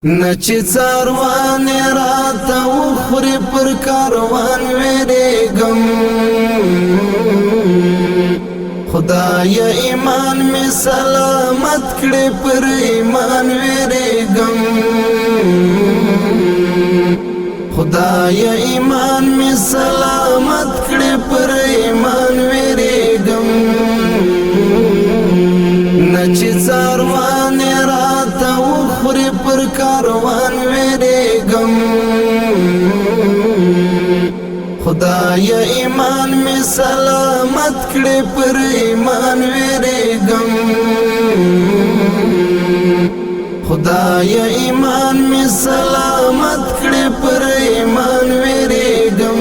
نچی څاروان راته وخوري پر کاروان ویریږم خدای ایمان می سلامت کړي پر ایمان ویریږم خدای ایمان می سلامت کړي پر ایمان ویریږم نچی څاروان راته وخوري پر کاروان ویریږم خدای ایمان می سلامت کړي پر ایمان ویریږم خدای ایمان می سلامت کړي پر ایمان ویریږم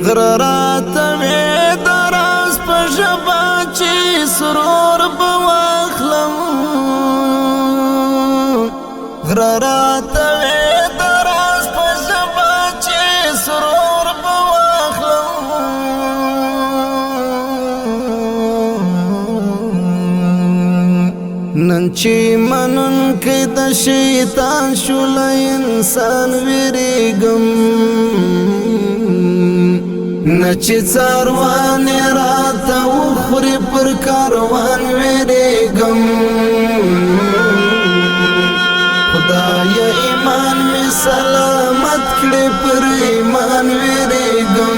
غررات وې دراز په ژبه چې سرور به واخلم غررات وې دراز په ژبه چې سرور به واخلم نن چې منونکی د شیطان شولی انسان ویریږم نچی څاروان راته وخوري پر کاروان ویریږم خدای ایمان می سلامت کړي پر ایمان ویریږم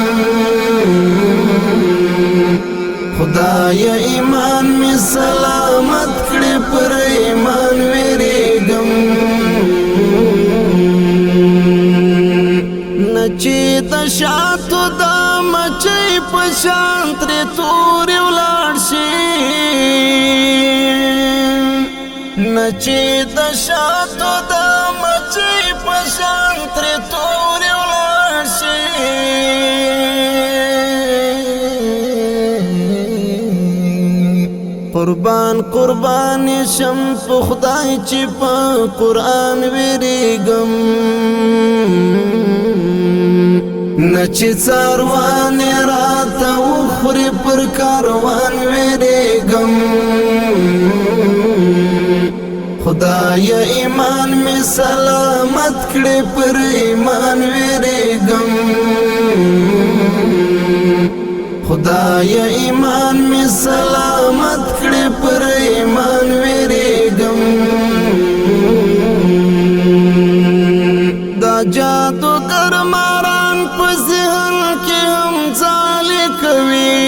خدای ایمان می سلامت کړي پر ایمان ویریږم نچی د شاتو د مچۍ په شان ترې تورې ولاړ شي نچی د شاتو د مچۍ په شان ترې تورې ولاړ شي قربان قربان شم په خدای چې په قرآن ویریږم نچی څاروان راته وخوري پر کاروان ویریږم خدای ایمان می سلامت کړي پر ایمان ویریږم خدای ایمان می سلامت کړي پر ایمان ویریږم دا جادوګر ماران په ذهن کې هم ځالې کوي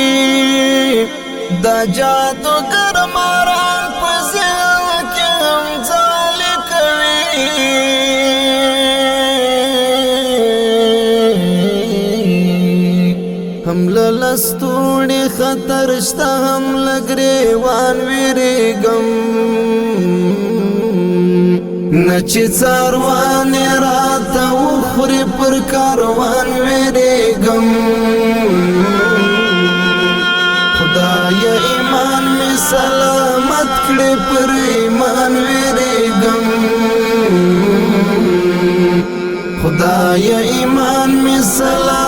دا جادوګر ماران په ذهن کې هم ځالې کوي هم له لستوڼي خطر شته هم له ګریوان ویریږم نچی څاروان راته وخوري پر کاروان ویریږم خدای ایمان می سلامت کړي پر ایمان ویریږم خدای ایمان می سلامت